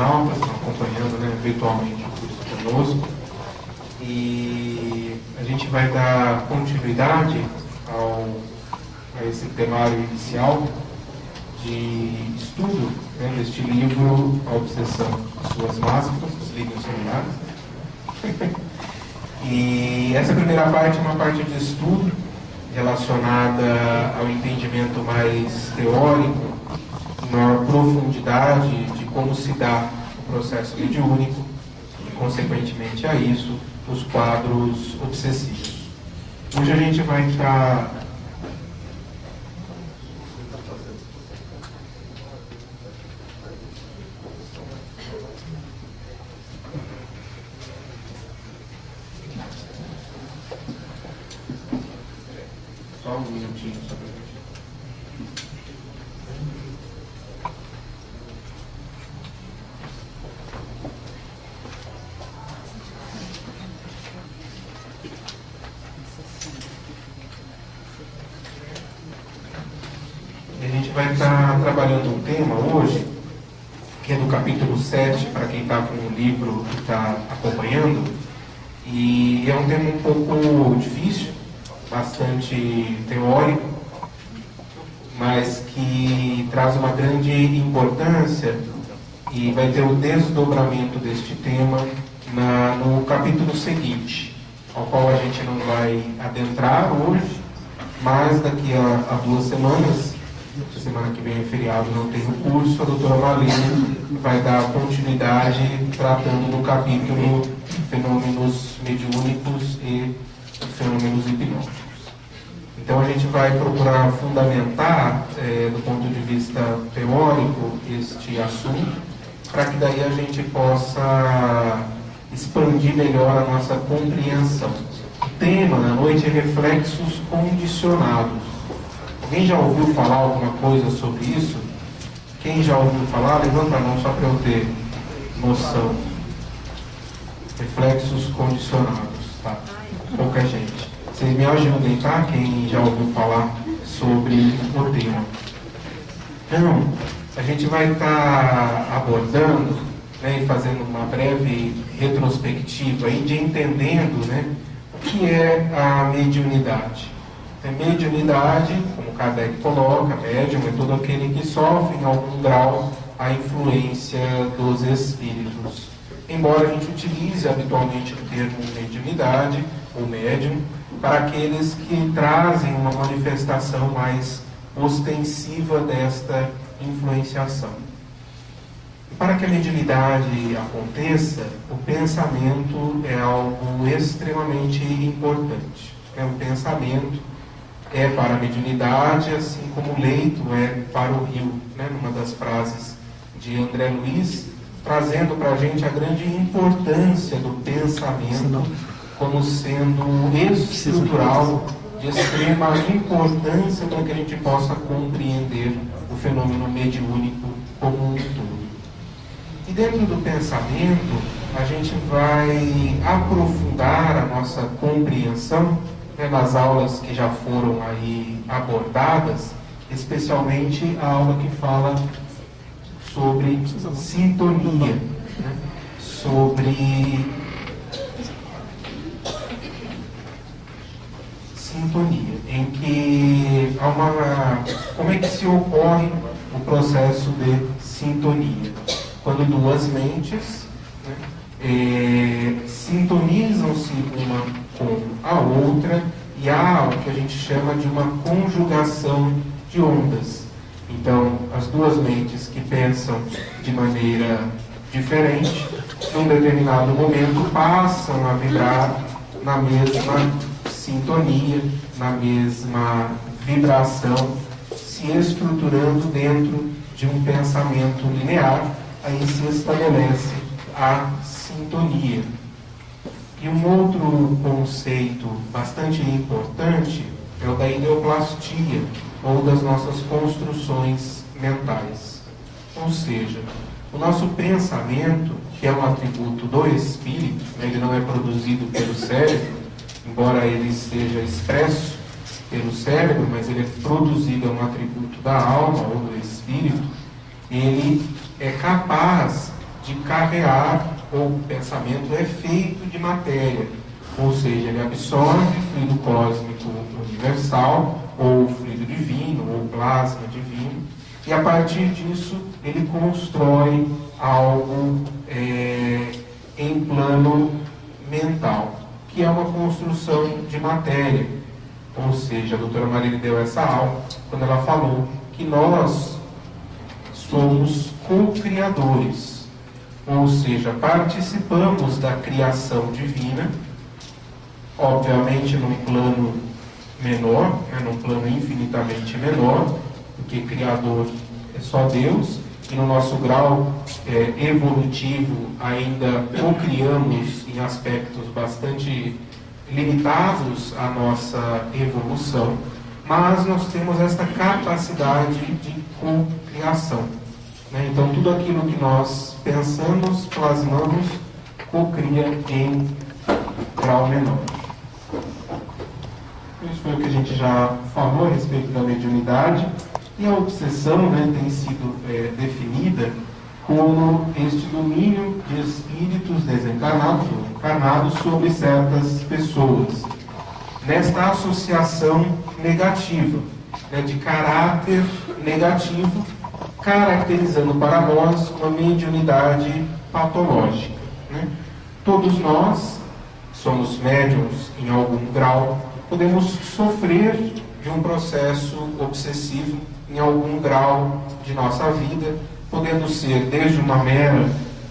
internautas que estão acompanhando, né, virtualmente o curso conosco. E a gente vai dar continuidade a esse temário inicial de estudo, né, deste livro, A Obsessão e Suas Máscaras, os livros seminários. E essa primeira parte é uma parte de estudo relacionada ao entendimento mais teórico, em maior profundidade de como se dá o processo mediúnico e, consequentemente a isso, os quadros obsessivos. Hoje a gente vai estar só um minutinho só para gente. A gente vai estar trabalhando um tema hoje, que é do capítulo 7, para quem está com o livro e está acompanhando, e é um tema um pouco difícil, bastante teórico, mas que traz uma grande importância e vai ter o desdobramento deste tema no capítulo seguinte, ao qual a gente não vai adentrar hoje, mas daqui a 2 semanas, semana que vem é feriado, não tem o curso, a doutora Malena vai dar continuidade tratando do capítulo Fenômenos Mediúnicos e Fenômenos Hipnóticos. Então a gente vai procurar fundamentar, do ponto de vista teórico, este assunto, para que daí a gente possa expandir melhor a nossa compreensão. O tema da noite é reflexos condicionados. Alguém já ouviu falar alguma coisa sobre isso? Quem já ouviu falar, levanta a mão só para eu ter noção. Reflexos condicionados, tá? Pouca gente. Vocês me ajudem, tá? Quem já ouviu falar sobre o tema. Então, a gente vai estar abordando, né, e fazendo uma breve retrospectiva aí de entendendo, né, o que é a mediunidade. A mediunidade, como Kardec coloca, médium é todo aquele que sofre em algum grau a influência dos espíritos. Embora a gente utilize habitualmente o termo mediunidade ou médium para aqueles que trazem uma manifestação mais ostensiva desta influenciação. E para que a mediunidade aconteça, o pensamento é algo extremamente importante. O pensamento é para a mediunidade, assim como o leito é para o rio, né? Numa das frases de André Luiz, trazendo para a gente a grande importância do pensamento como sendo estrutural, de extrema importância para que a gente possa compreender o fenômeno mediúnico como um todo. E dentro do pensamento, a gente vai aprofundar a nossa compreensão, né, nas aulas que já foram aí abordadas, especialmente a aula que fala sobre sintonia, né, sobre sintonia, em que há como é que se ocorre o processo de sintonia? Quando duas mentes, né, sintonizam-se uma com a outra e há o que a gente chama de uma conjugação de ondas. Então, as duas mentes que pensam de maneira diferente, num determinado momento passam a vibrar na mesma sintonia, na mesma vibração, se estruturando dentro de um pensamento linear, aí se estabelece a sintonia. E um outro conceito bastante importante é o da ideoplastia, ou das nossas construções mentais. Ou seja, o nosso pensamento, que é um atributo do espírito, né, ele não é produzido pelo cérebro, embora ele seja expresso pelo cérebro, mas ele é produzido, é um atributo da alma ou do espírito, ele é capaz de carrear, ou o pensamento é feito de matéria, ou seja, ele absorve fluido cósmico universal, ou fluido divino, ou plasma divino, e a partir disso ele constrói algo em plano mental, que é uma construção de matéria. Ou seja, a doutora Marília deu essa aula quando ela falou que nós somos co-criadores, ou seja, participamos da criação divina, obviamente num plano menor, num plano infinitamente menor, porque Criador é só Deus, e no nosso grau evolutivo ainda co-criamos em aspectos bastante limitados à nossa evolução, mas nós temos esta capacidade de co-criação. Então, tudo aquilo que nós pensamos, plasmamos, co-cria em grau menor. Isso foi o que a gente já falou a respeito da mediunidade, e a obsessão tem sido definida como este domínio de espíritos desencarnados ou encarnados sobre certas pessoas, nesta associação negativa, de caráter negativo, caracterizando para nós uma mediunidade patológica. Todos nós somos médiuns em algum grau, podemos sofrer de um processo obsessivo em algum grau de nossa vida, podendo ser desde uma mera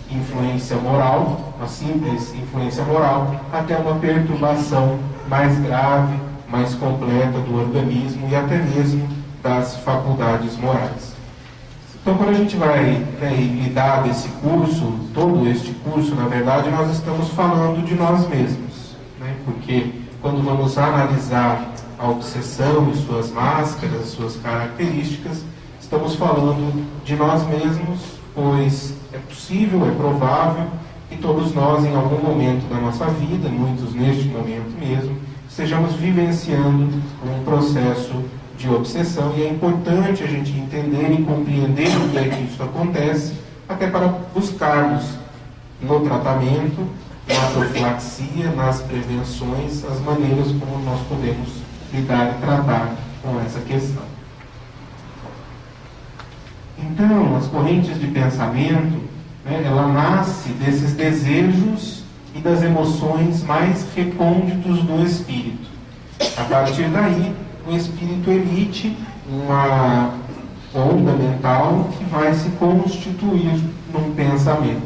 influência moral, uma simples influência moral, até uma perturbação mais grave, mais completa do organismo e até mesmo das faculdades morais. Então, quando a gente vai lidar desse curso, todo este curso, na verdade, nós estamos falando de nós mesmos, porque quando vamos analisar a obsessão e suas máscaras, suas características, estamos falando de nós mesmos, pois é possível, é provável que todos nós, em algum momento da nossa vida, muitos neste momento mesmo, estejamos vivenciando um processo de obsessão, e é importante a gente entender e compreender o que é que isso acontece, até para buscarmos no tratamento, na profilaxia, nas prevenções, as maneiras como nós podemos lidar e tratar com essa questão. Então, as correntes de pensamento, ela nasce desses desejos e das emoções mais recônditos do espírito. A partir daí, o espírito emite uma onda mental que vai se constituir num pensamento.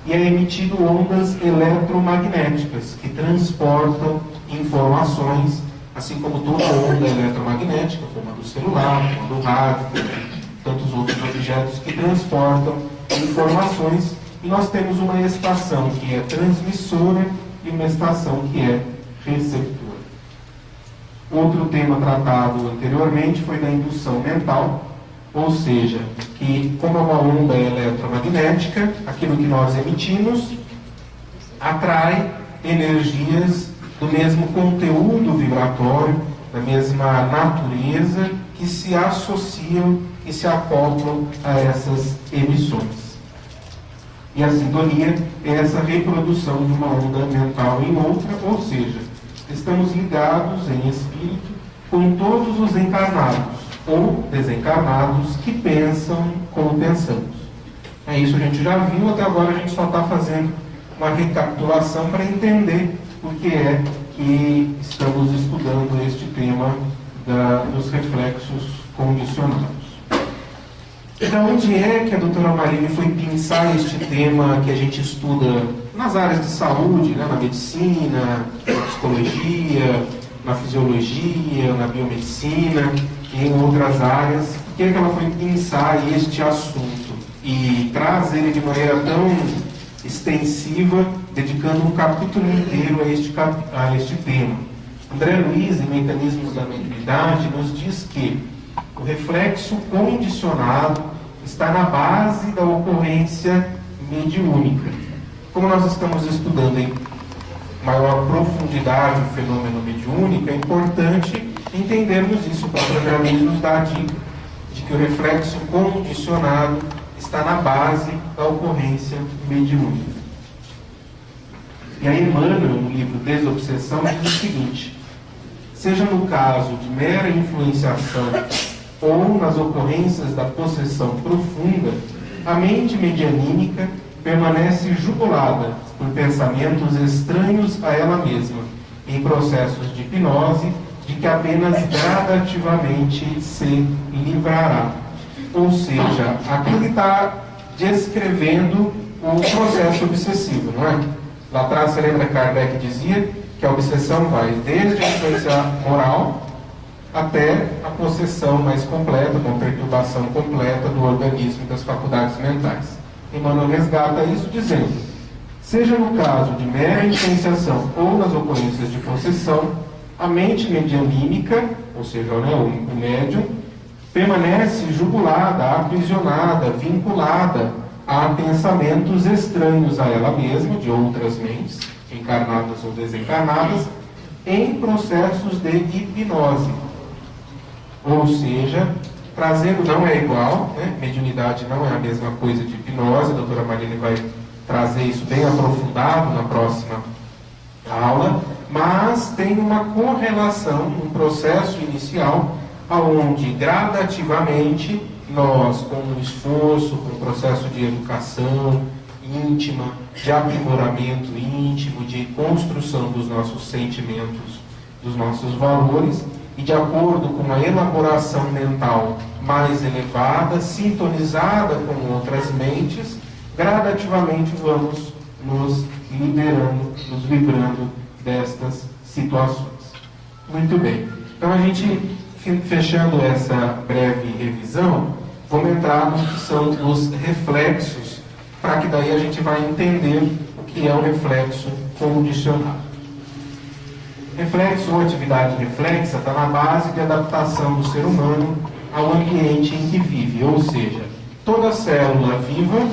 E é emitido ondas eletromagnéticas que transportam informações, assim como toda onda eletromagnética, como a do celular, como a do rádio, tantos outros objetos que transportam informações, e nós temos uma estação que é transmissora e uma estação que é receptora. Outro tema tratado anteriormente foi da indução mental, ou seja, que como é uma onda eletromagnética, aquilo que nós emitimos atrai energias do mesmo conteúdo vibratório, da mesma natureza, que se associam e se acoplam a essas emissões. E a sintonia é essa reprodução de uma onda mental em outra, ou seja, estamos ligados em espírito com todos os encarnados ou desencarnados que pensam como pensamos. Isso a gente já viu, até agora a gente só está fazendo uma recapitulação para entender por que é que estamos estudando este tema dos reflexos condicionados. Então, onde é que a doutora Marília foi pensar este tema que a gente estuda nas áreas de saúde, na medicina, na psicologia, na fisiologia, na biomedicina e em outras áreas? Por que é que ela foi pensar este assunto e traz ele de maneira tão extensiva, dedicando um capítulo inteiro a este tema? André Luiz, em Mecanismos da Mediunidade, nos diz que o reflexo condicionado está na base da ocorrência mediúnica. Como nós estamos estudando em maior profundidade o fenômeno mediúnico, é importante entendermos isso. O próprio André Luiz nos dá a dica de que o reflexo condicionado está na base da ocorrência mediúnica. E aí Emmanuel, no livro Desobsessão, diz o seguinte: seja no caso de mera influenciação ou nas ocorrências da possessão profunda, a mente medianímica permanece jugulada por pensamentos estranhos a ela mesma, em processos de hipnose, de que apenas gradativamente se livrará. Ou seja, aqui ele está descrevendo o processo obsessivo, não é? Lá atrás, você lembra que Kardec dizia que a obsessão vai desde a influência moral até a possessão mais completa, com perturbação completa do organismo e das faculdades mentais. Emmanuel resgata isso dizendo: seja no caso de mera influenciação ou nas ocorrências de possessão, a mente medianímica, ou seja, o médium, permanece jugulada, aprisionada, vinculada a pensamentos estranhos a ela mesma, de outras mentes, encarnadas ou desencarnadas, em processos de hipnose. Ou seja, trazendo, não é igual, né? Mediunidade não é a mesma coisa de hipnose. A doutora Marlene vai trazer isso bem aprofundado na próxima aula, mas tem uma correlação, um processo inicial, onde gradativamente nós, com um esforço, com um processo de educação íntima, de aprimoramento íntimo, de construção dos nossos sentimentos, dos nossos valores, e de acordo com uma elaboração mental mais elevada, sintonizada com outras mentes, gradativamente vamos nos liberando, nos livrando destas situações. Muito bem. Então, a gente, fechando essa breve revisão, vamos entrar no que são os reflexos, para que daí a gente vai entender o que é o reflexo condicionado. Reflexo ou atividade reflexa está na base de adaptação do ser humano ao ambiente em que vive, ou seja, toda célula viva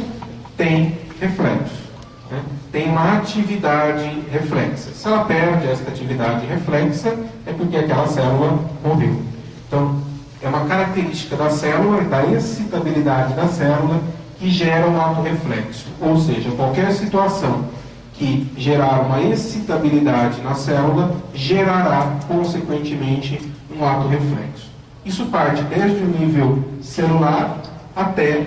tem reflexo, né? Tem uma atividade reflexa. Se ela perde esta atividade reflexa, é porque aquela célula morreu. Então, é uma característica da célula, da excitabilidade da célula, que gera um autorreflexo. Ou seja, qualquer situação que gerar uma excitabilidade na célula, gerará, consequentemente, um autorreflexo. Isso parte desde o nível celular até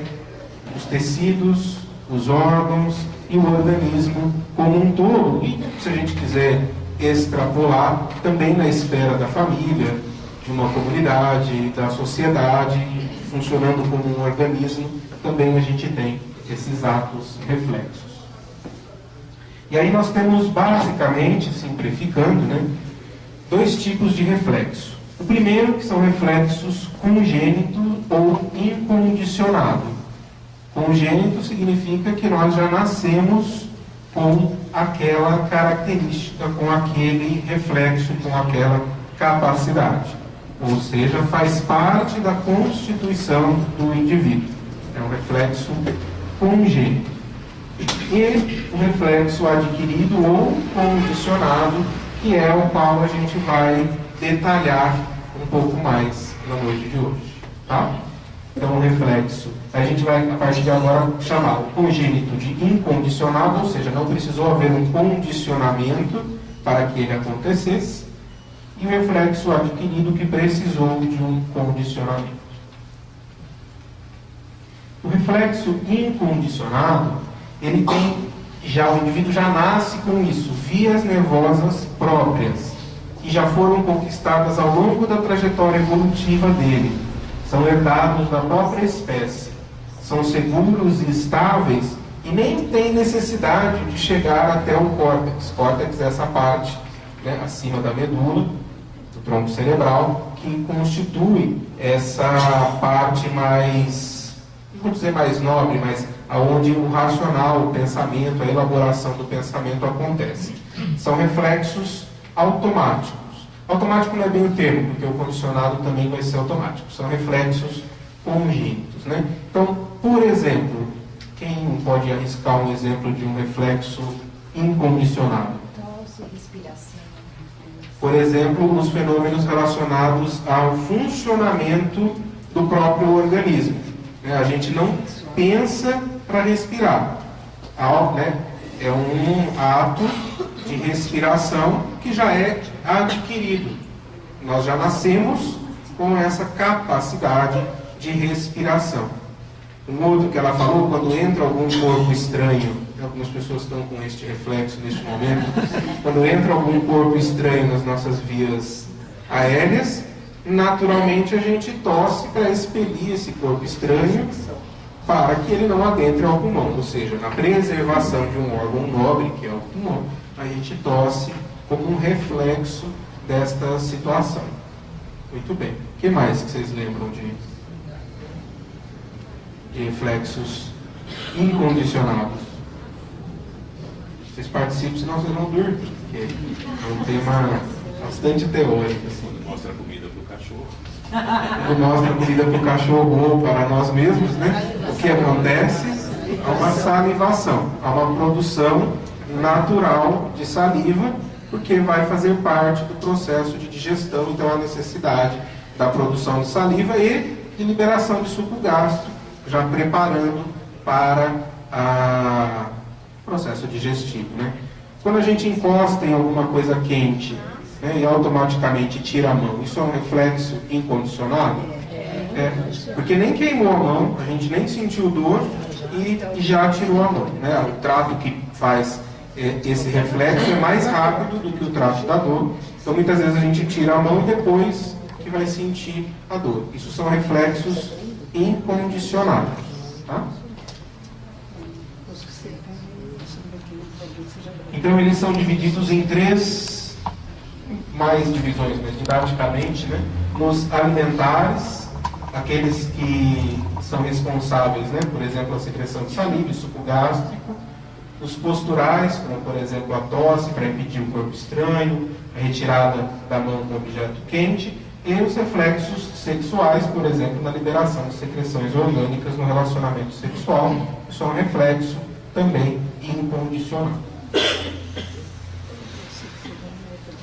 os tecidos, os órgãos e o organismo como um todo. E, se a gente quiser extrapolar, também na esfera da família, de uma comunidade, da sociedade, funcionando como um organismo, também a gente tem esses atos reflexos. E aí nós temos, basicamente, simplificando, né, dois tipos de reflexo. O primeiro, que são reflexos congênito ou incondicionado. Congênito significa que nós já nascemos com aquela característica, com aquele reflexo, com aquela capacidade. Ou seja, faz parte da constituição do indivíduo. É um reflexo congênito. E o reflexo adquirido ou condicionado, que é o qual a gente vai detalhar um pouco mais na noite de hoje. Tá? Então, o reflexo, a gente vai, a partir de agora, chamar o congênito de incondicionado, ou seja, não precisou haver um condicionamento para que ele acontecesse, e o reflexo adquirido, que precisou de um condicionamento. O reflexo incondicionado, ele tem, o indivíduo já nasce com isso, vias nervosas próprias, que já foram conquistadas ao longo da trajetória evolutiva dele, são herdados da própria espécie, são seguros e estáveis e nem tem necessidade de chegar até o córtex. Córtex é essa parte, né, acima da medula, do tronco cerebral, que constitui essa parte mais, não vou dizer mais nobre, mas onde o racional, o pensamento, a elaboração do pensamento acontece. São reflexos automáticos. Automático não é bem o termo, porque o condicionado também vai ser automático. São reflexos congênitos, né? Então, por exemplo, quem pode arriscar um exemplo de um reflexo incondicionado? Tosse, respiração. Por exemplo, os fenômenos relacionados ao funcionamento do próprio organismo. A gente não pensa para respirar. Né? É um ato de respiração que já é adquirido. Nós já nascemos com essa capacidade de respiração. Um outro que ela falou, quando entra algum corpo estranho, algumas pessoas estão com este reflexo neste momento, quando entra algum corpo estranho nas nossas vias aéreas, naturalmente a gente tosse para expelir esse corpo estranho para que ele não adentre ao pulmão, ou seja, na preservação de um órgão nobre, que é o pulmão, a gente tosse como um reflexo desta situação. Muito bem. O que mais que vocês lembram de reflexos incondicionados? Vocês participem, senão vocês vão dormir, porque é um tema bastante teórico. Assim. Mostra a comida para o cachorro. Quando mostra a comida para o cachorro ou para nós mesmos, né? O que acontece? Há uma salivação, há uma produção natural de saliva, porque vai fazer parte do processo de digestão, então há necessidade da produção de saliva e de liberação de suco gástrico, já preparando para o processo digestivo, né? Quando a gente encosta em alguma coisa quente, né, e automaticamente tira a mão, isso é um reflexo incondicionado? Porque nem queimou a mão, a gente nem sentiu dor e já tirou a mão, né? O trato que faz esse reflexo é mais rápido do que o trato da dor, então muitas vezes a gente tira a mão e depois que vai sentir a dor. Isso são reflexos incondicionados, tá? Então eles são divididos em três, mais divisões, mas didaticamente, né? Nos alimentares, aqueles que são responsáveis, né? Por exemplo, a secreção de saliva e suco gástrico. Os posturais, como por exemplo a tosse para impedir o corpo estranho, a retirada da mão com objeto quente, e os reflexos sexuais, por exemplo, na liberação de secreções orgânicas no relacionamento sexual. Isso é um reflexo também incondicional.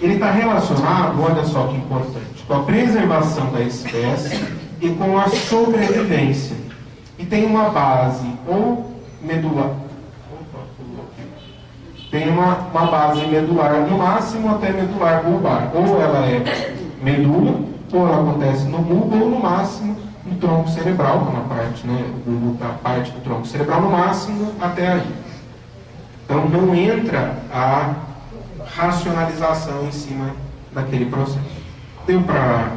Ele está relacionado, olha só que importante, com a preservação da espécie e com a sobrevivência. E tem uma base ou medular, tem uma base medular no máximo até medular bulbar. Ou ela é medula, ou ela acontece no bulbo, ou no máximo no tronco cerebral, que é uma parte, né, a parte do tronco cerebral, no máximo até aí. Então não entra a racionalização em cima daquele processo. Deu para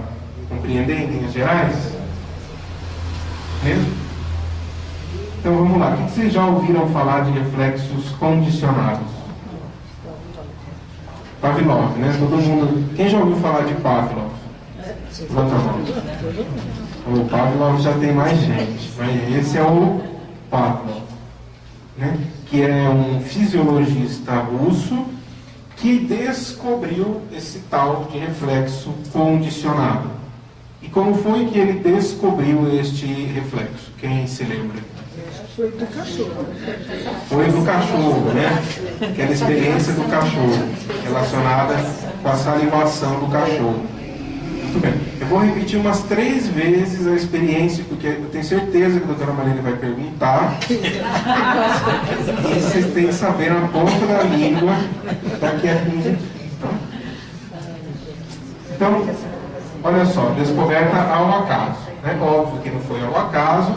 compreender em linhas gerais? Mesmo? Então vamos lá. O que vocês já ouviram falar de reflexos condicionados? Pavlov, né? Todo mundo. Quem já ouviu falar de Pavlov? Levanta a mão. O Pavlov já tem mais gente, mas esse é o Pavlov, né? Que é um fisiologista russo que descobriu esse tal de reflexo condicionado. E como foi que ele descobriu este reflexo? Quem se lembra? Foi do cachorro. Foi do cachorro, né? Aquela experiência do cachorro, relacionada com a salivação do cachorro. Muito bem. Eu vou repetir umas 3 vezes a experiência, porque eu tenho certeza que a doutora Marlene vai perguntar. E vocês têm que saber na ponta da língua daqui a 15 dias. Então, olha só, descoberta ao acaso, né? Óbvio que não foi ao acaso,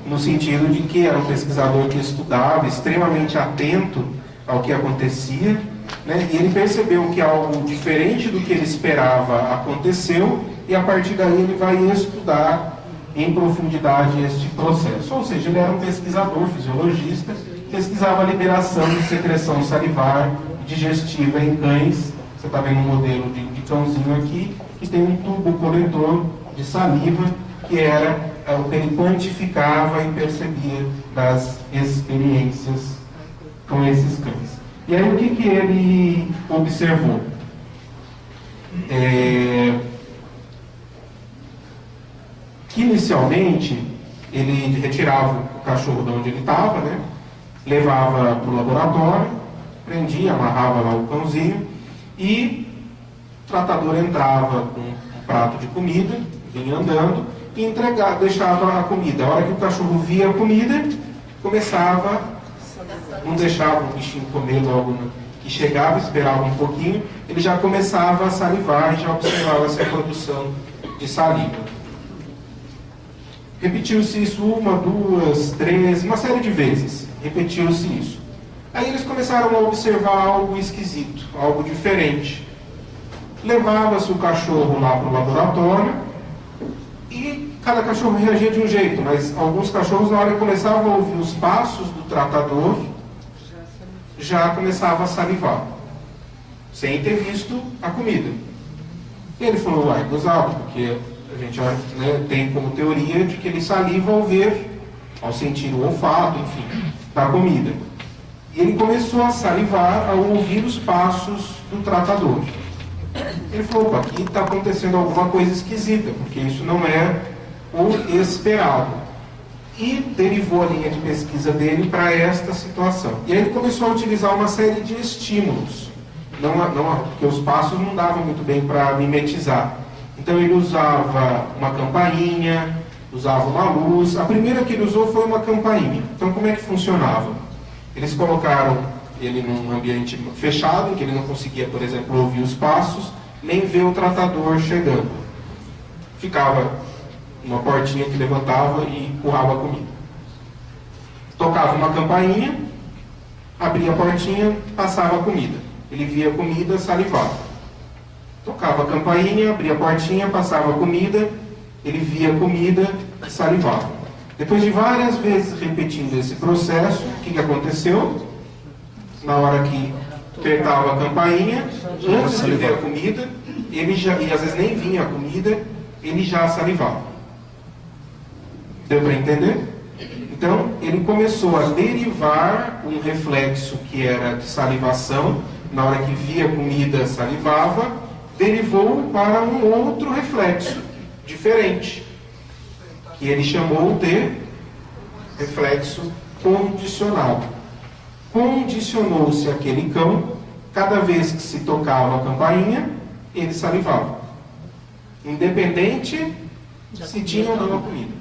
no sentido de que era um pesquisador que estudava, extremamente atento ao que acontecia, né? E ele percebeu que algo diferente do que ele esperava aconteceu, e a partir daí ele vai estudar em profundidade este processo. Ou seja, ele era um pesquisador, fisiologista, pesquisava a liberação de secreção salivar digestiva em cães. Você está vendo um modelo de cãozinho aqui, que tem um tubo coletor de saliva, que era o que ele quantificava e percebia das experiências com esses cães. E aí o que ele observou? Que inicialmente ele retirava o cachorro de onde ele estava, né? Levava para o laboratório, prendia, amarrava lá o cãozinho, e o tratador entrava com um prato de comida, vinha andando, e deixava a comida. A hora que o cachorro via a comida, começava, não deixava o bichinho comer logo que chegava, esperava um pouquinho, ele já começava a salivar e já observava essa produção de saliva. Repetiu-se isso uma, duas, três, uma série de vezes. Repetiu-se isso. Aí eles começaram a observar algo esquisito, algo diferente. Levava-se o cachorro lá para o laboratório e cada cachorro reagia de um jeito, mas alguns cachorros, na hora que começavam a ouvir os passos do tratador, já começava a salivar, sem ter visto a comida. E ele falou, gozado, porque a gente tem como teoria de que ele saliva ao ver, ao sentir o olfato, enfim, da comida. E ele começou a salivar ao ouvir os passos do tratador. Ele falou, aqui está acontecendo alguma coisa esquisita, porque isso não é o esperado. E derivou a linha de pesquisa dele para esta situação. E aí ele começou a utilizar uma série de estímulos, porque os passos não davam muito bem para mimetizar. Então ele usava uma campainha, usava uma luz. A primeira que ele usou foi uma campainha. Então como é que funcionava? Eles colocaram ele num ambiente fechado, em que ele não conseguia, por exemplo, ouvir os passos, nem ver o tratador chegando. Ficava uma portinha que levantava e empurrava a comida. Tocava uma campainha, abria a portinha, passava a comida. Ele via a comida, salivava. Tocava a campainha, abria a portinha, passava a comida, ele via a comida e salivava. Depois de várias vezes repetindo esse processo, o que aconteceu? Na hora que apertava a campainha, antes de ver a comida, ele já, e às vezes nem vinha a comida, ele já salivava. Deu para entender? Então, ele começou a derivar um reflexo que era de salivação, na hora que via comida, salivava, derivou para um outro reflexo, diferente, que ele chamou de reflexo condicionado. Condicionou-se aquele cão, cada vez que se tocava a campainha, ele salivava. Independente se tinha ou não a comida.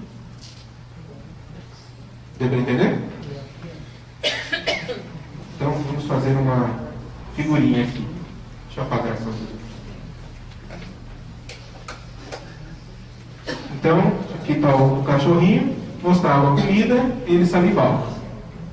Deu para entender? Então vamos fazer uma figurinha aqui. Deixa eu apagar essa luz. Então, aqui está o cachorrinho, mostrava a comida, ele salivava.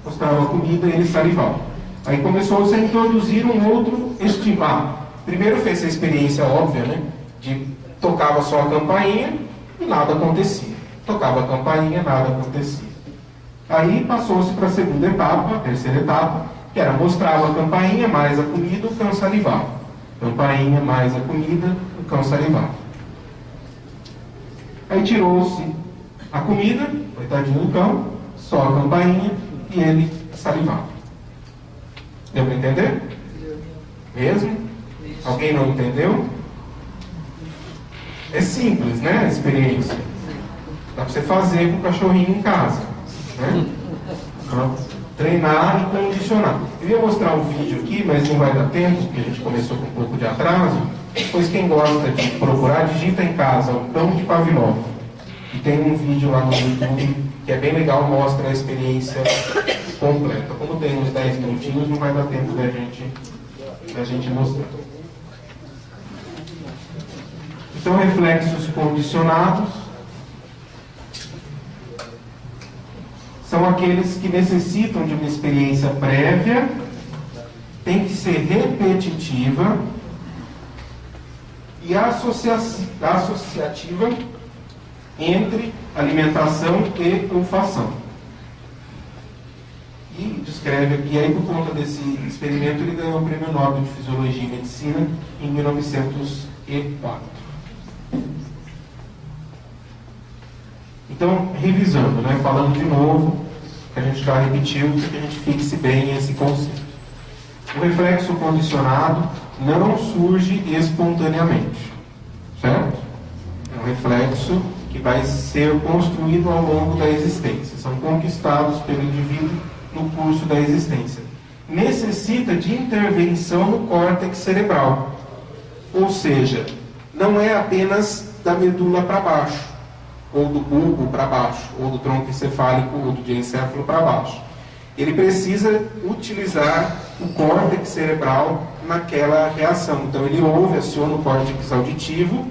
Mostrava a comida, ele salivava. Aí começou-se a introduzir um outro estímulo. Primeiro fez a experiência óbvia, né? De tocava só a campainha e nada acontecia. Tocava a campainha, nada acontecia. Aí passou-se para a segunda etapa, a terceira etapa, que era mostrava a campainha mais a comida, o cão salivava. Campainha mais a comida, o cão salivava. Aí tirou-se a comida, coitadinho do cão, só a campainha e ele salivava. Deu para entender? Mesmo? Alguém não entendeu? É simples, né? A experiência. Dá para você fazer com o cachorrinho em casa. Né? Então, treinar e condicionar. Eu ia mostrar um vídeo aqui, mas não vai dar tempo, porque a gente começou com um pouco de atraso. Pois quem gosta de procurar, digita em casa o cão de Pavlov. E tem um vídeo lá no YouTube que é bem legal, mostra a experiência completa. Como tem uns 10 minutinhos, não vai dar tempo da gente mostrar. Então, reflexos condicionados são aqueles que necessitam de uma experiência prévia, tem que ser repetitiva e associativa entre alimentação e olfação. E descreve aqui, aí por conta desse experimento, ele ganhou o Prêmio Nobel de Fisiologia e Medicina em 1904. Então, revisando, né, falando de novo, que a gente já repetiu, para que a gente fixe bem esse conceito. O reflexo condicionado não surge espontaneamente, certo? É um reflexo que vai ser construído ao longo da existência. São conquistados pelo indivíduo no curso da existência. Necessita de intervenção no córtex cerebral. Ou seja, não é apenas da medula para baixo. ou do bulbo para baixo, ou do tronco encefálico ou do diencéfalo para baixo. Ele precisa utilizar o córtex cerebral naquela reação. Então ele ouve, aciona o córtex auditivo,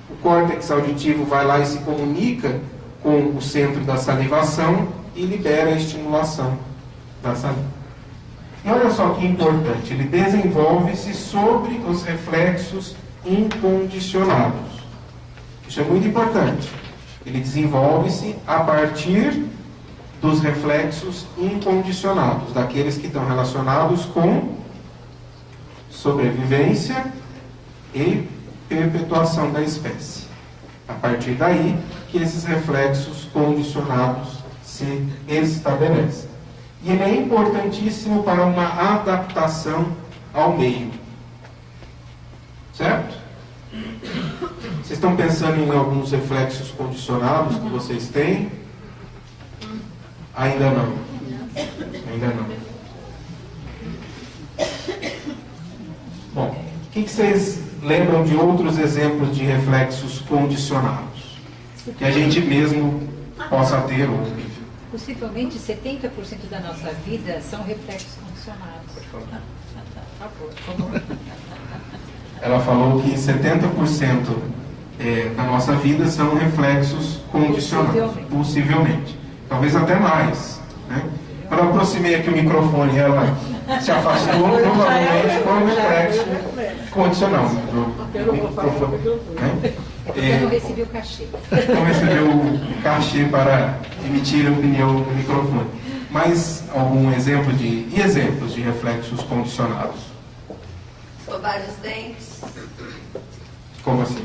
o córtex auditivo vai lá e se comunica com o centro da salivação e libera a estimulação da saliva. E olha só que importante, ele desenvolve-se sobre os reflexos incondicionados. Isso é muito importante. Ele desenvolve-se a partir dos reflexos incondicionados, daqueles que estão relacionados com sobrevivência e perpetuação da espécie. A partir daí que esses reflexos condicionados se estabelecem. E ele é importantíssimo para uma adaptação ao meio. Certo? Vocês estão pensando em alguns reflexos condicionados que vocês têm? Ainda não. Ainda não. Bom, o que vocês lembram de outros exemplos de reflexos condicionados? Que a gente mesmo possa ter ou possivelmente 70% da nossa vida são reflexos condicionados. Por favor. Ela falou que 70% da nossa vida são reflexos condicionados. Possivelmente. Talvez até mais. Né? Quando eu aproximei aqui o microfone, ela se afastou, provavelmente foi um reflexo condicional. Eu não recebi o cachê. Não recebeu o cachê para emitir a opinião no microfone. Mas algum exemplo de... E exemplos de reflexos condicionados? Escovar os dentes. Como assim?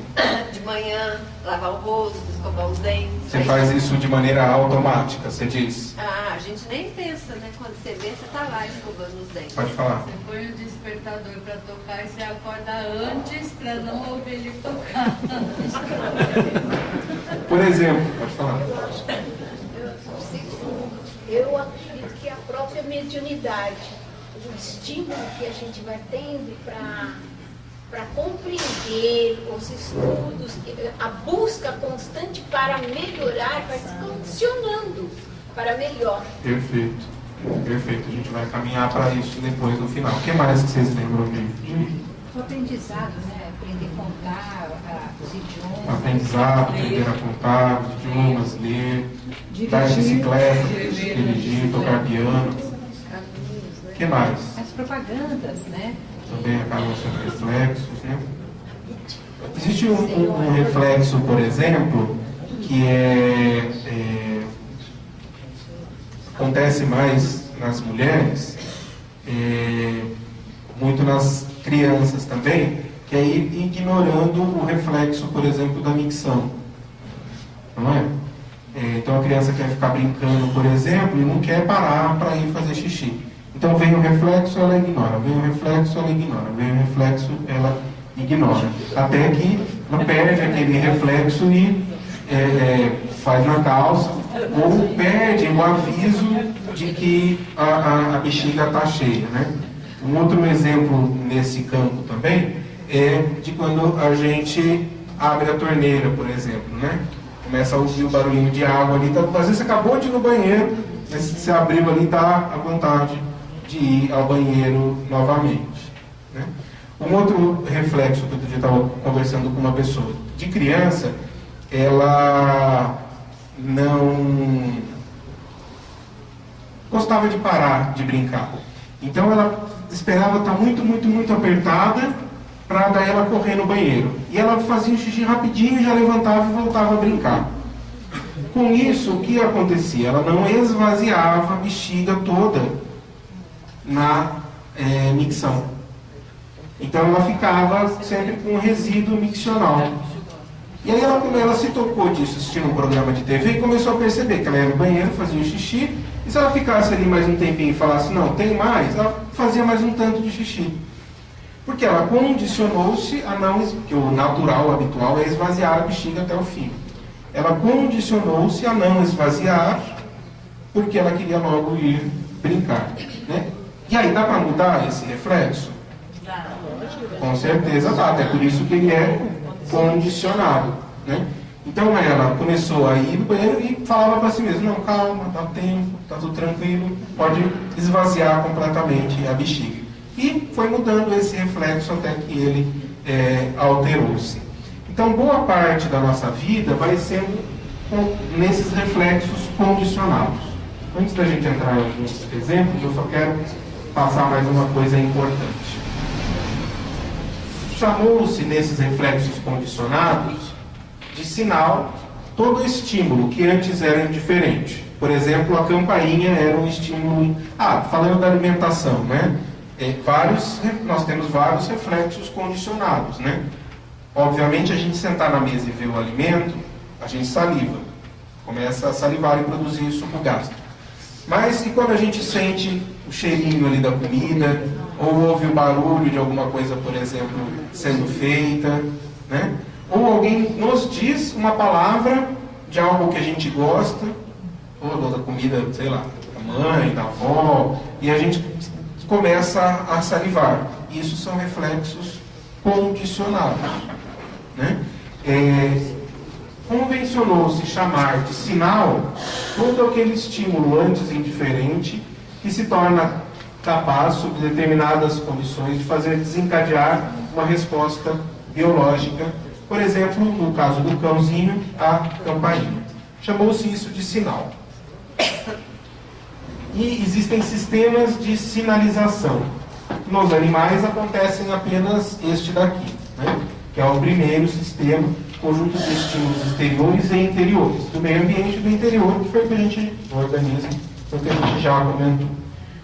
De manhã, lavar o rosto, escovar os dentes. Você faz isso de maneira automática, você diz? Ah, a gente nem pensa, né? Quando você vê, você está lá escovando os dentes. Pode falar. Você põe o despertador para tocar e você acorda antes para não ouvir ele tocar. Por exemplo, pode falar. Eu acredito que a própria mediunidade, o estímulo que a gente vai tendo para compreender os estudos, a busca constante para melhorar, vai se condicionando para melhor. Perfeito. Perfeito. A gente vai caminhar para isso depois no final. O que mais que vocês lembram de? O aprendizado, né? Aprender a contar os idiomas. Aprendizado, aprender a contar os idiomas, ler, dar bicicleta, dirigir, tocar piano. O que mais? As propagandas, né? Também acabam sendo reflexos, né? Existe um reflexo, por exemplo, que acontece mais nas mulheres, muito nas crianças também, que é ir ignorando o reflexo, por exemplo, da micção. Não é? Então a criança quer ficar brincando, por exemplo, e não quer parar para ir fazer xixi. Então vem o reflexo, ela ignora. Vem o reflexo, ela ignora. Vem o reflexo, ela ignora. Até que ela perde aquele reflexo e faz na calça, ou perde o aviso de que a bexiga está cheia. Né? Um outro exemplo nesse campo também é de quando a gente abre a torneira, por exemplo. Né? Começa a ouvir o barulhinho de água ali. Às vezes você acabou de ir no banheiro, mas se você abriu ali, está à vontade de ir ao banheiro novamente. Né? Um outro reflexo que eu estava conversando com uma pessoa de criança, ela não gostava de parar de brincar. Então ela esperava estar muito apertada para daí ela correr no banheiro. E ela fazia o xixi rapidinho, já levantava e voltava a brincar. Com isso, o que acontecia? Ela não esvaziava a bexiga toda na micção. Então ela ficava sempre com um resíduo miccional. E aí ela se tocou disso assistindo um programa de TV e começou a perceber que ela ia no banheiro, fazia o xixi, e se ela ficasse ali mais um tempinho e falasse, não, tem mais, ela fazia mais um tanto de xixi. Porque ela condicionou-se a não, que o natural, o habitual é esvaziar a bexiga até o fim. Ela condicionou-se a não esvaziar, porque ela queria logo ir brincar. Né? E aí, dá para mudar esse reflexo? Com certeza dá, até por isso que ele é condicionado. Né? Então ela começou a ir no banheiro e falava para si mesma, não, calma, dá tempo, tá tudo tranquilo, pode esvaziar completamente a bexiga. E foi mudando esse reflexo até que ele alterou-se. Então boa parte da nossa vida vai sendo nesses reflexos condicionados. Antes da gente entrar em alguns exemplos, eu só quero passar mais uma coisa importante. Chamou-se nesses reflexos condicionados de sinal todo estímulo que antes era indiferente. Por exemplo, a campainha era um estímulo... falando da alimentação, né? Nós temos vários reflexos condicionados, né? Obviamente, a gente sentar na mesa e ver o alimento, a gente saliva. Começa a salivar e produzir suco gástrico. Mas e quando a gente sente o cheirinho ali da comida, ou ouve o barulho de alguma coisa, por exemplo, sendo feita, né? Ou alguém nos diz uma palavra de algo que a gente gosta, ou da comida, sei lá, da mãe, da avó, e a gente começa a salivar. Isso são reflexos condicionados, né? Convencionou-se chamar de sinal todo aquele estímulo antes indiferente que se torna capaz, sob determinadas condições, de fazer desencadear uma resposta biológica. Por exemplo, no caso do cãozinho, a campainha. Chamou-se isso de sinal. E existem sistemas de sinalização. Nos animais acontecem apenas este daqui, né? Que é o primeiro sistema, conjunto de estímulos exteriores e interiores, do meio ambiente e do interior, que foi o que a gente, no organismo, foi o que a gente já comentou.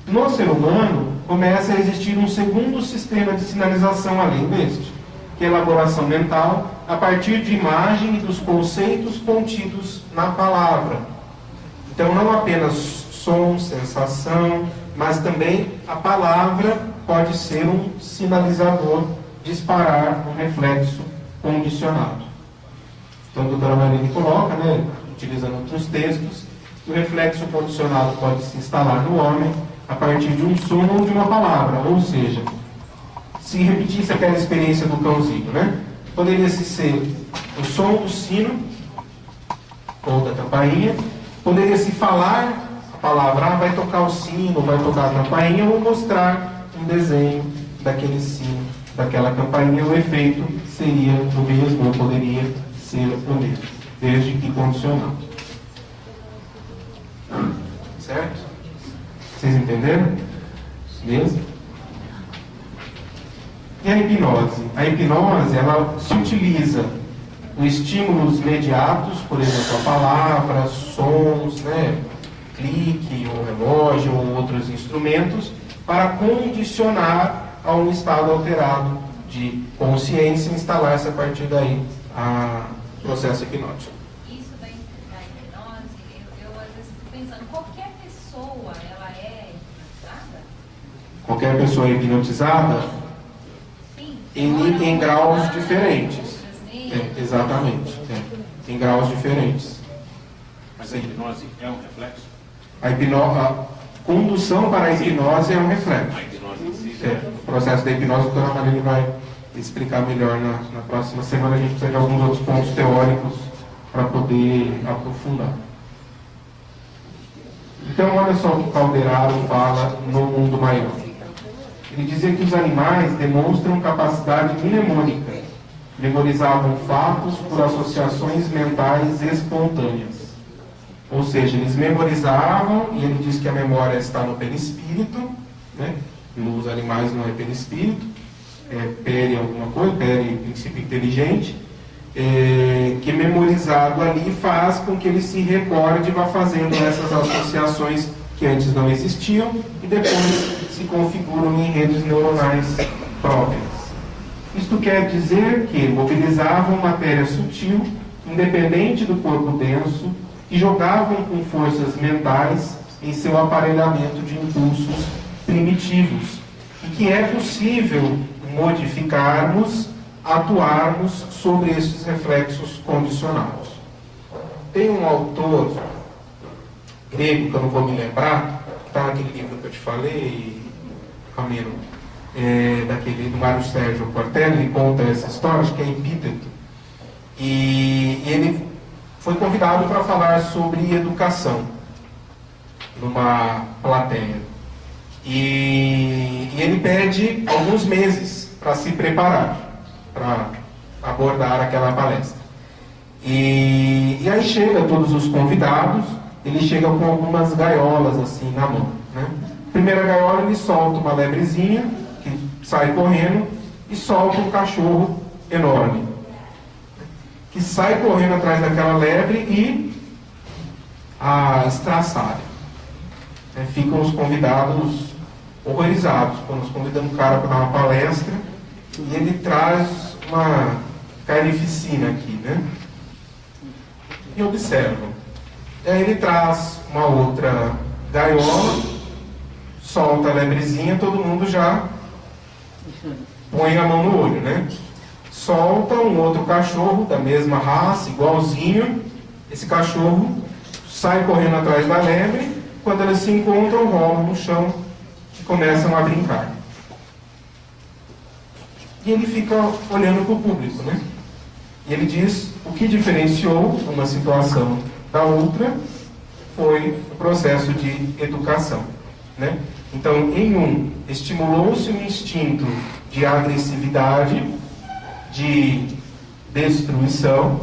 No ser humano, começa a existir um segundo sistema de sinalização além deste, que é a elaboração mental a partir de imagem e dos conceitos contidos na palavra. Então, não apenas som, sensação, mas também a palavra pode ser um sinalizador, disparar um reflexo condicionado. Então, a doutora Marlene coloca, né, utilizando outros textos, que o reflexo condicionado pode se instalar no homem a partir de um som ou de uma palavra, ou seja, se repetisse aquela experiência do cãozinho, né? Poderia-se ser o som do sino ou da campainha, poderia-se falar a palavra, vai tocar o sino, vai tocar a campainha, ou mostrar um desenho daquele sino, daquela campainha, o efeito seria o mesmo, ou poderia ser o mesmo, desde que condicionado. Certo? Vocês entenderam? Mesmo? E a hipnose? A hipnose, ela se utiliza os estímulos imediatos, por exemplo, a palavra, sons, né, clique, ou relógio, ou outros instrumentos, para condicionar a um estado alterado de consciência e instalar-se a partir daí a processo hipnótico. Isso da hipnose, eu às vezes fico pensando, qualquer pessoa, ela é hipnotizada? Qualquer pessoa é hipnotizada? Sim. Em graus diferentes. Exatamente. Em graus diferentes. Mas a hipnose é um reflexo? A condução para a hipnose é um reflexo. A hipnose em si? O processo da hipnose, a doutora Marlene vai explicar melhor na próxima semana. A gente precisa de alguns outros pontos teóricos para poder aprofundar. Então, olha só o que Calderaro fala no Mundo Maior. Ele dizia que os animais demonstram capacidade mnemônica, memorizavam fatos por associações mentais espontâneas. Ou seja, eles memorizavam, e ele diz que a memória está no perispírito, né? Nos animais não é perispírito, é peri alguma coisa, peri princípio inteligente, que memorizado ali faz com que ele se recorde e vá fazendo essas associações que antes não existiam e depois se configuram em redes neuronais próprias. Isto quer dizer que mobilizavam matéria sutil, independente do corpo denso, e jogavam com forças mentais em seu aparelhamento de impulsos primitivos, e que é possível modificarmos, atuarmos sobre estes reflexos condicionados. Tem um autor grego, que eu não vou me lembrar, está naquele livro que eu te falei, Camilo, do Mário Sérgio Cortella, ele conta essa história, acho que é Epíteto, E ele foi convidado para falar sobre educação numa plateia. E ele pede alguns meses para se preparar, para abordar aquela palestra. E aí chega todos os convidados, ele chega com algumas gaiolas assim na mão, né? Primeira gaiola, ele solta uma lebrezinha que sai correndo e solta um cachorro enorme que sai correndo atrás daquela lebre e a estraçalha. Ficam os convidados horrorizados quando nós convidamos um cara para dar uma palestra e ele traz uma carnificina aqui, né? E observam. E aí ele traz uma outra gaiola, solta a lebrezinha, todo mundo já põe a mão no olho, né? Solta um outro cachorro da mesma raça, igualzinho. Esse cachorro sai correndo atrás da lebre. Quando eles se encontram, rolam no chão e começam a brincar. E ele fica olhando para o público, né? E ele diz: o que diferenciou uma situação da outra foi o processo de educação, né? Então, em um, estimulou-se um instinto de agressividade, de destruição,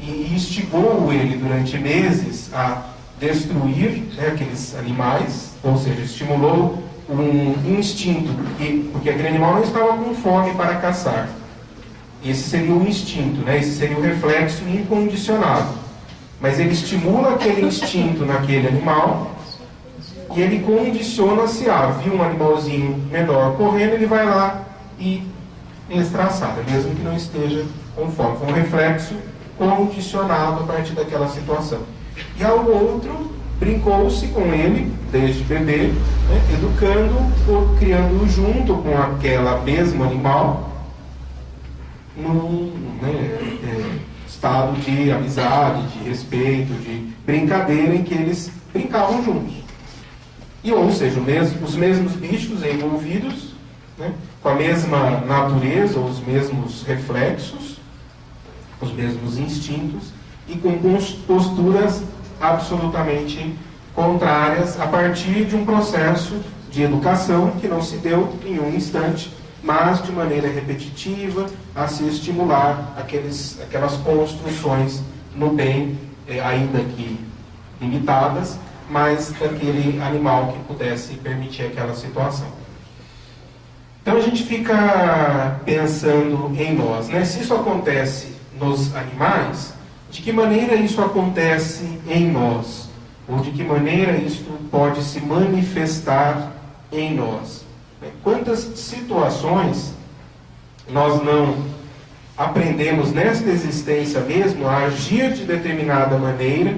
e instigou ele durante meses a destruir, né, aqueles animais, ou seja, estimulou um instinto, porque aquele animal não estava com fome para caçar. Esse seria o instinto, né? Esse seria o reflexo incondicionado. Mas ele estimula aquele instinto naquele animal e ele condiciona-se a viu um animalzinho menor correndo, ele vai lá e estraçalha, mesmo que não esteja com fome. Foi um reflexo condicionado a partir daquela situação. E ao outro, brincou-se com ele, desde bebê, né, educando, criando junto com aquela mesmo animal, num estado de amizade, de respeito, de brincadeira, em que eles brincavam juntos. E, ou seja, os mesmos bichos envolvidos, né, com a mesma natureza, os mesmos reflexos, os mesmos instintos, e com posturas absolutamente contrárias a partir de um processo de educação que não se deu em um instante, mas de maneira repetitiva, a se estimular aquelas construções no bem, ainda que limitadas, mas daquele animal que pudesse permitir aquela situação. Então a gente fica pensando em nós, né? Se isso acontece nos animais, de que maneira isso acontece em nós? Ou de que maneira isso pode se manifestar em nós? Quantas situações nós não aprendemos nesta existência mesmo a agir de determinada maneira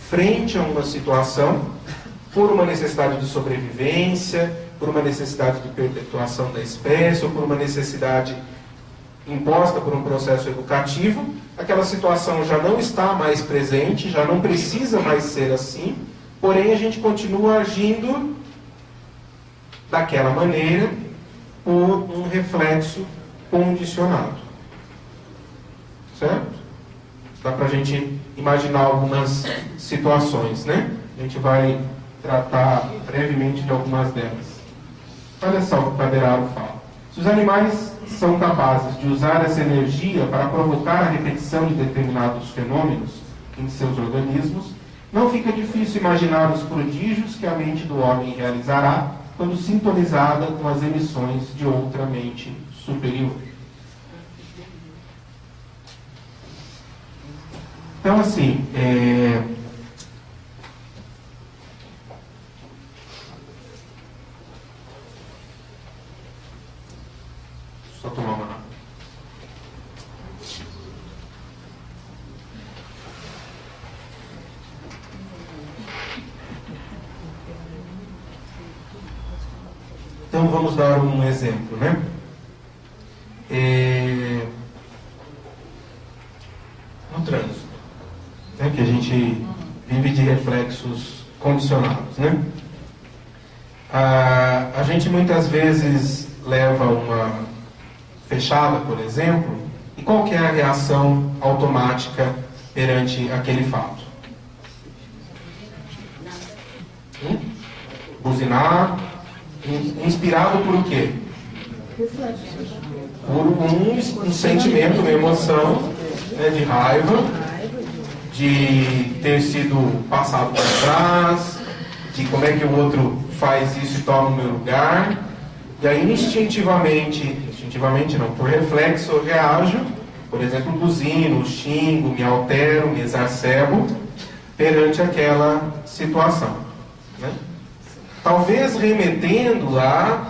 frente a uma situação, por uma necessidade de sobrevivência, por uma necessidade de perpetuação da espécie, ou por uma necessidade imposta por um processo educativo. Aquela situação já não está mais presente, já não precisa mais ser assim, porém a gente continua agindo daquela maneira por um reflexo condicionado. Certo? Dá para a gente imaginar algumas situações, né? A gente vai tratar brevemente de algumas delas. Olha só o que o Paderaro fala. Se os animais são capazes de usar essa energia para provocar a repetição de determinados fenômenos em seus organismos, não fica difícil imaginar os prodígios que a mente do homem realizará quando sintonizada com as emissões de outra mente superior. Então, assim, só tomar uma água. Então, vamos dar um exemplo, né? No trânsito, né, que a gente vive de reflexos condicionados, né? A gente muitas vezes leva uma fechada, por exemplo, E qual que é a reação automática perante aquele fato? Buzinar, inspirado por o quê? Por um sentimento, uma emoção, né, de raiva, de ter sido passado para trás, de como é que o outro faz isso e toma o meu lugar. E aí instintivamente não, por reflexo eu reajo, por exemplo, buzino, xingo, me altero, me exacerbo perante aquela situação, né? Talvez remetendo a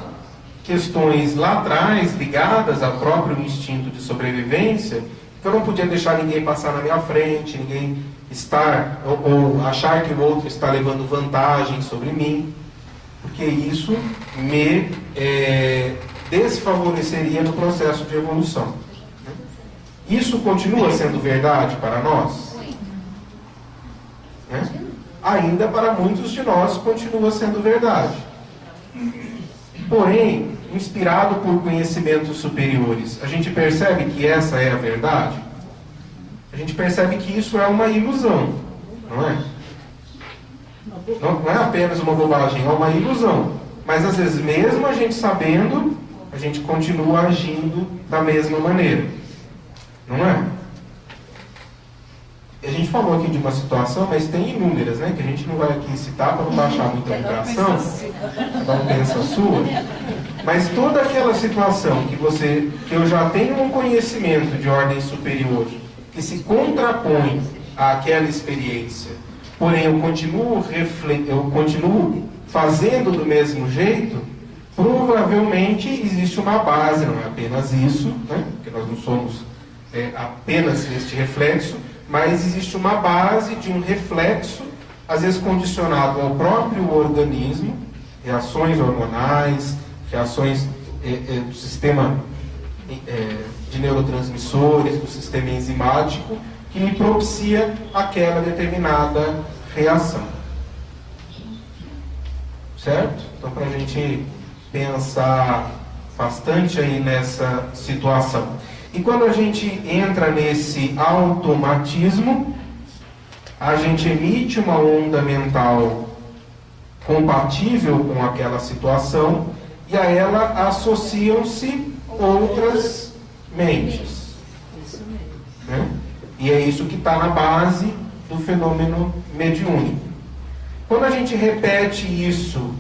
questões lá atrás ligadas ao próprio instinto de sobrevivência, que eu não podia deixar ninguém passar na minha frente, ninguém estar ou achar que o outro está levando vantagem sobre mim, porque isso me desfavoreceria no processo de evolução. Isso continua sendo verdade para nós? Né? Ainda para muitos de nós continua sendo verdade. Porém, inspirado por conhecimentos superiores, a gente percebe que essa é a verdade? A gente percebe que isso é uma ilusão, não é? Não é apenas uma bobagem, é uma ilusão. Mas às vezes, mesmo a gente sabendo, a gente continua agindo da mesma maneira. Não é? A gente falou aqui de uma situação, mas tem inúmeras, né? Que a gente não vai aqui citar para não baixar muita vibração. Cada um pensa a sua. Mas toda aquela situação que eu já tenho um conhecimento de ordem superior, que se contrapõe àquela experiência, porém eu continuo fazendo do mesmo jeito, provavelmente existe uma base, não é apenas isso, né? Porque nós não somos apenas este reflexo, mas existe uma base de um reflexo, às vezes condicionado ao próprio organismo, reações hormonais, reações do sistema de neurotransmissores, do sistema enzimático, que me propicia aquela determinada reação. Certo? Então, para a gente pensar bastante aí nessa situação. E quando a gente entra nesse automatismo, a gente emite uma onda mental compatível com aquela situação e a ela associam-se outras mentes. Né? E é isso que está na base do fenômeno mediúnico. Quando a gente repete isso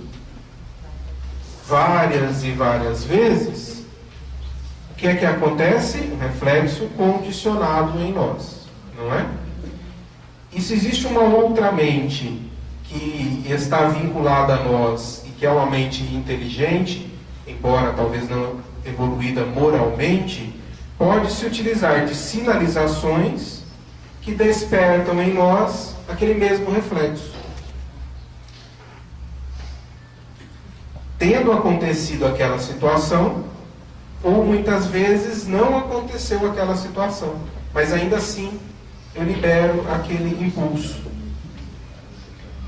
várias e várias vezes, o que é que acontece? Um reflexo condicionado em nós, não é? E se existe uma outra mente que está vinculada a nós e que é uma mente inteligente, embora talvez não evoluída moralmente, pode-se utilizar de sinalizações que despertam em nós aquele mesmo reflexo. Tendo acontecido aquela situação, ou muitas vezes não aconteceu aquela situação, mas ainda assim eu libero aquele impulso.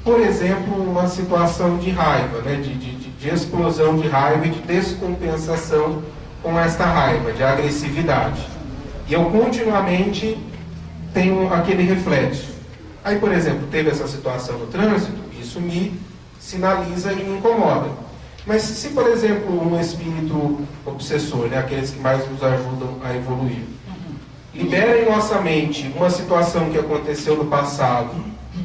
Por exemplo, uma situação de raiva, né? de explosão de raiva e de descompensação com esta raiva, de agressividade. E eu continuamente tenho aquele reflexo. Aí, por exemplo, teve essa situação no trânsito, isso me sinaliza e me incomoda. Mas se, por exemplo, um espírito obsessor, né, aqueles que mais nos ajudam a evoluir, libera em nossa mente uma situação que aconteceu no passado,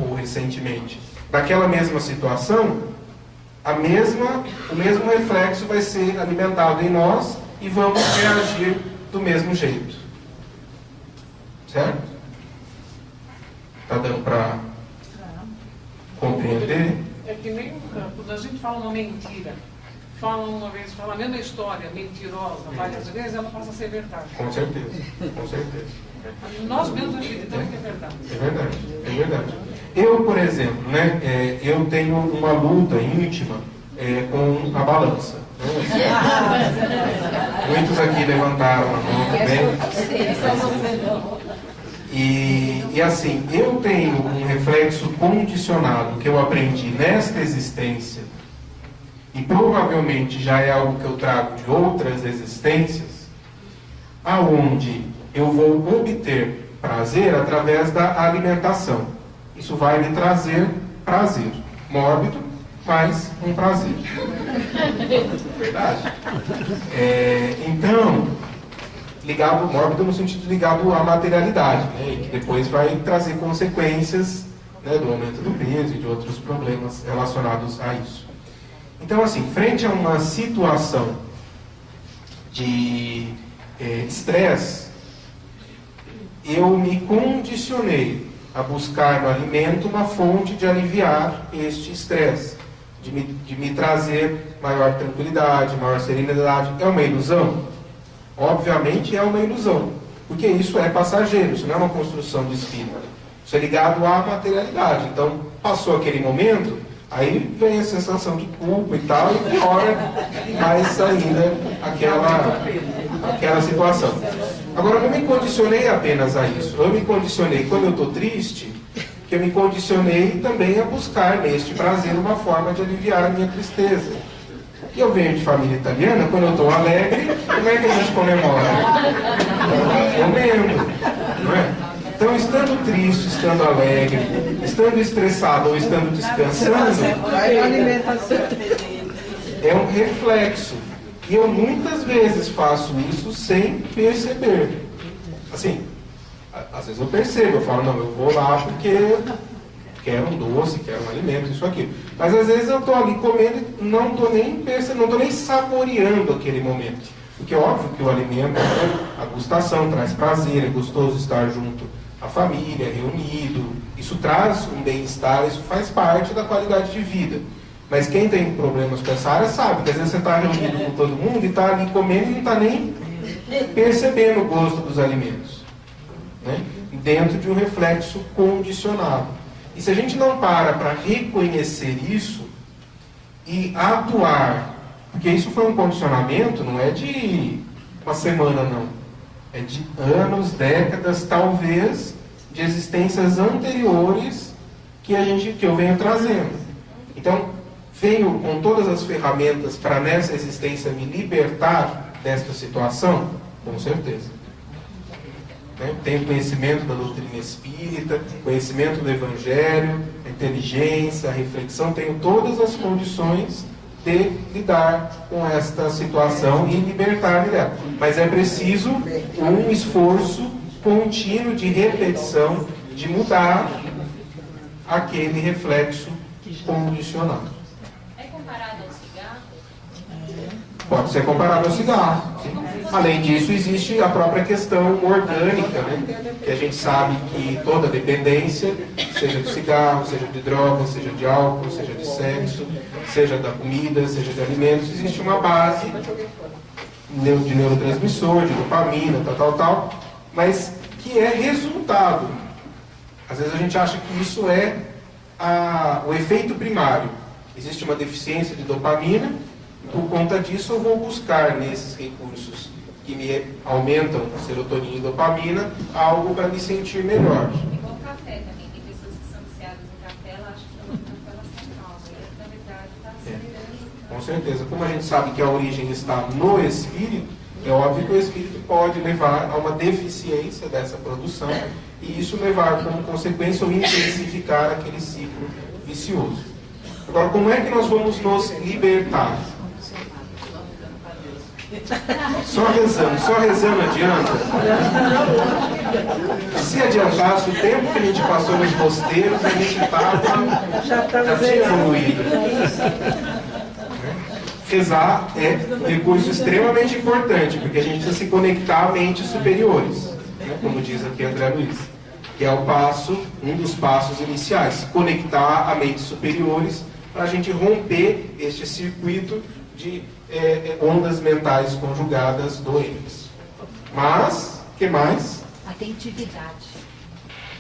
ou recentemente, daquela mesma situação, o mesmo reflexo vai ser alimentado em nós e vamos reagir do mesmo jeito. Certo? Está dando para compreender? É que nem no campo, quando a gente fala uma mentira, fala a mesma história mentirosa várias vezes, ela passa a ser verdade. Com certeza, com certeza. Nós mesmos acreditamos que é verdade. É verdade, é verdade. Eu, por exemplo, né, eu tenho uma luta íntima com a balança. Né? Muitos aqui levantaram a mão também. E assim, eu tenho um reflexo condicionado que eu aprendi nesta existência, e provavelmente já é algo que eu trago de outras existências, aonde eu vou obter prazer através da alimentação. Isso vai me trazer prazer. Mórbido, mas um prazer. Verdade? Então, ligado mórbido no sentido ligado à materialidade, né? E que depois vai trazer consequências, né, do aumento do peso e de outros problemas relacionados a isso. Então, assim, frente a uma situação de estresse, eu me condicionei a buscar no alimento uma fonte de aliviar este estresse, de me trazer maior tranquilidade, maior serenidade. É uma ilusão? Obviamente é uma ilusão, porque isso é passageiro, isso não é uma construção do espírito. Isso é ligado à materialidade. Então, passou aquele momento, aí vem a sensação de culpa e tal, e piora mais ainda aquela situação. Agora, eu não me condicionei apenas a isso. Eu me condicionei, quando eu estou triste, que eu me condicionei também a buscar neste prazer uma forma de aliviar a minha tristeza. E eu venho de família italiana, quando eu estou alegre, como é que a gente comemora? Comendo, não é? Então, estando triste, estando alegre, estando estressado ou estando descansando, é um reflexo. E eu muitas vezes faço isso sem perceber. Assim, às vezes eu percebo, eu falo, não, eu vou lá porque quero um doce, quero um alimento, isso aqui. Mas às vezes eu estou ali comendo e não estou nem percebendo, não estou nem saboreando aquele momento. Porque é óbvio que o alimento, a gustação traz prazer, é gostoso estar junto à família, reunido. Isso traz um bem-estar, isso faz parte da qualidade de vida. Mas quem tem problemas com essa área sabe que às vezes você está reunido com todo mundo e está ali comendo e não está nem percebendo o gosto dos alimentos, né? Dentro de um reflexo condicionado. E se a gente não para reconhecer isso e atuar, porque isso foi um condicionamento, não é de uma semana, não. É de anos, décadas, talvez, de existências anteriores que eu venho trazendo. Então, venho com todas as ferramentas para nessa existência me libertar desta situação? Com certeza. Né? Tenho conhecimento da doutrina espírita, conhecimento do Evangelho, a inteligência, a reflexão, tenho todas as condições de lidar com esta situação e libertar-me dela. Mas é preciso um esforço contínuo de repetição, de mudar aquele reflexo condicionado. Comparado ao cigarro? Pode ser comparado ao cigarro. Sim. Além disso, existe a própria questão orgânica, né? Que a gente sabe que toda dependência, seja do cigarro, seja de droga, seja de álcool, seja de sexo, seja da comida, seja de alimentos, existe uma base de neurotransmissor, de dopamina, tal, mas que é resultado. Às vezes a gente acha que isso é o efeito primário. Existe uma deficiência de dopamina, por conta disso eu vou buscar nesses recursos que me aumentam serotonina e dopamina algo para me sentir melhor. Igual o café também, tem pessoas que são viciadas em café, ela acha que o café ela se calma, e na verdade está acelerando. Com certeza, como a gente sabe que a origem está no espírito, é óbvio que o espírito pode levar a uma deficiência dessa produção e isso levar como consequência ou intensificar aquele ciclo vicioso. Agora, como é que nós vamos nos libertar? Só rezando adianta. Se adiantasse o tempo que a gente passou nos mosteiros, a gente já tinha evoluído. Rezar é um recurso extremamente importante, porque a gente precisa se conectar a mentes superiores, né? Como diz aqui André Luiz, que é um dos passos iniciais, conectar a mentes superiores para a gente romper este circuito de ondas mentais conjugadas doentes. Mas, o que mais? Atentividade.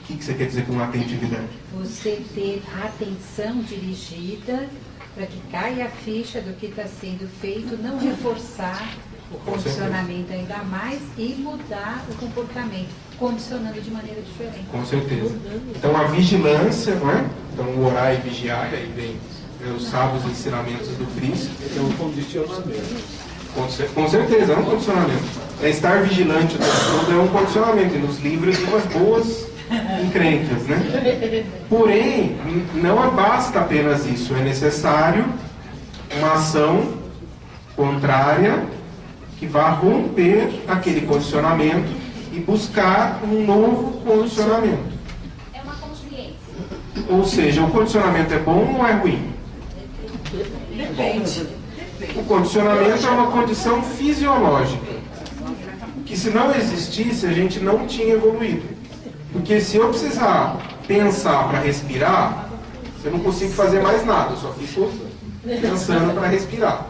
O que você quer dizer com atentividade? Você ter a atenção dirigida para que caia a ficha do que está sendo feito, não reforçar o condicionamento ainda mais e mudar o comportamento, condicionando de maneira diferente. Com certeza. Então a vigilância, não é? Então o orar e vigiar, aí vem os sábios ensinamentos do Cristo. É um condicionamento. Com certeza, é um condicionamento. Estar vigilante o tempo todo é um condicionamento. E nos livros tem umas boas encrencas, né? Porém, não basta apenas isso. É necessário uma ação contrária que vá romper aquele condicionamento e buscar um novo condicionamento. É uma consciência. Ou seja, o condicionamento é bom ou é ruim? Depende. O condicionamento é uma condição fisiológica, que se não existisse, a gente não tinha evoluído. Porque se eu precisar pensar para respirar, eu não consigo fazer mais nada, eu só fico pensando para respirar.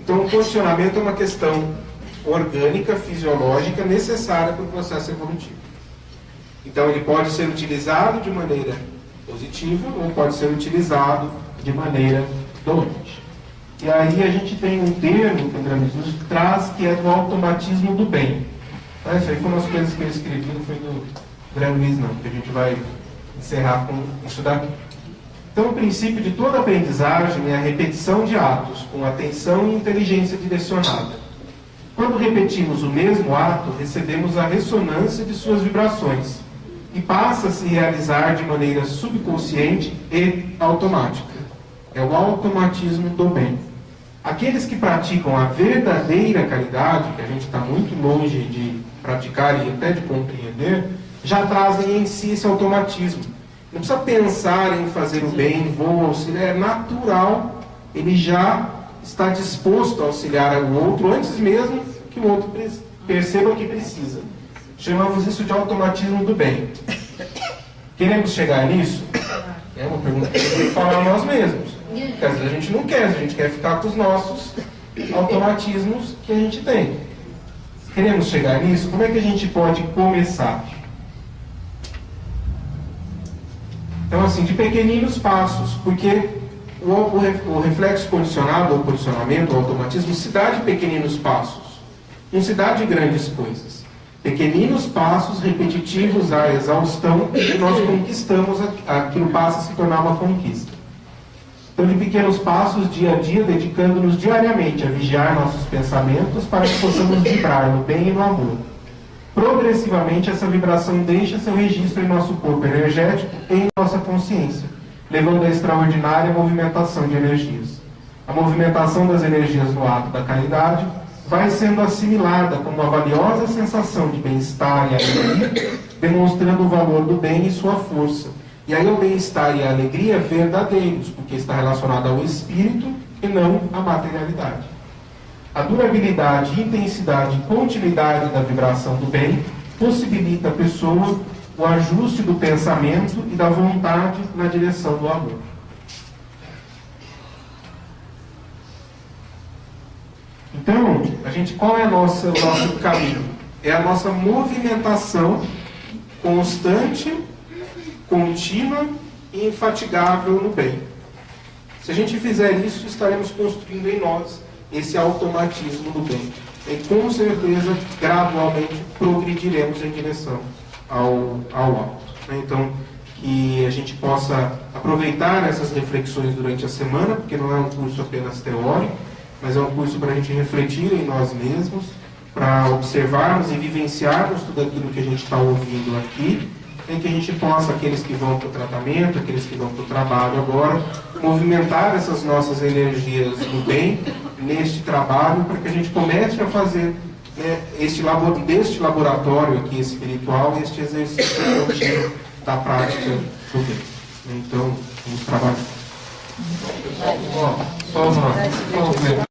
Então, o condicionamento é uma questão orgânica, fisiológica, necessária para o processo evolutivo. Então, ele pode ser utilizado de maneira positiva ou pode ser utilizado de maneira doente. E aí a gente tem um termo que o André Jesus traz, que é do automatismo do bem. Tá? Isso aí foi umas coisas que eu escrevi, não foi do André Luiz não, que a gente vai encerrar com isso daqui. Então, o princípio de toda aprendizagem é a repetição de atos, com atenção e inteligência direcionada. Quando repetimos o mesmo ato, recebemos a ressonância de suas vibrações e passa a se realizar de maneira subconsciente e automática. É o automatismo do bem. Aqueles que praticam a verdadeira caridade, que a gente está muito longe de praticar e até de compreender, já trazem em si esse automatismo. Não precisa pensar em fazer o bem, vou auxiliar, é natural, ele já está disposto a auxiliar o outro antes mesmo que o outro perceba que precisa. Chamamos isso de automatismo do bem. Queremos chegar nisso? É uma pergunta que a gente tem que falar nós mesmos. Porque às vezes a gente não quer, a gente quer ficar com os nossos automatismos que a gente tem. Queremos chegar nisso? Como é que a gente pode começar? Então, assim, de pequeninos passos, porque o reflexo condicionado, ou condicionamento, o automatismo, se dá de pequeninos passos, não se dá de grandes coisas. Pequeninos passos repetitivos à exaustão, e nós conquistamos, aquilo passa a se tornar uma conquista. Então, de pequenos passos, dia a dia, dedicando-nos diariamente a vigiar nossos pensamentos para que possamos vibrar no bem e no amor. Progressivamente, essa vibração deixa seu registro em nosso corpo energético e em nossa consciência, levando a extraordinária movimentação de energias. A movimentação das energias no ato da caridade vai sendo assimilada como uma valiosa sensação de bem-estar e alegria, demonstrando o valor do bem e sua força. E aí o bem-estar e a alegria verdadeiros, porque está relacionado ao espírito e não à materialidade. A durabilidade, intensidade e continuidade da vibração do bem possibilita à pessoa o ajuste do pensamento e da vontade na direção do amor. Então, qual é o nosso caminho? É a nossa movimentação constante, contínua e infatigável no bem. Se a gente fizer isso, estaremos construindo em nós esse automatismo do bem. E com certeza, gradualmente, progrediremos em direção ao alto. Então, que a gente possa aproveitar essas reflexões durante a semana, porque não é um curso apenas teórico, mas é um curso para a gente refletir em nós mesmos, para observarmos e vivenciarmos tudo aquilo que a gente está ouvindo aqui, em que a gente possa, aqueles que vão para o tratamento, aqueles que vão para o trabalho agora, movimentar essas nossas energias do bem neste trabalho, para que a gente comece a fazer, né, deste laboratório aqui espiritual, este exercício contínuo da prática do bem. Então, vamos trabalhar. Só uma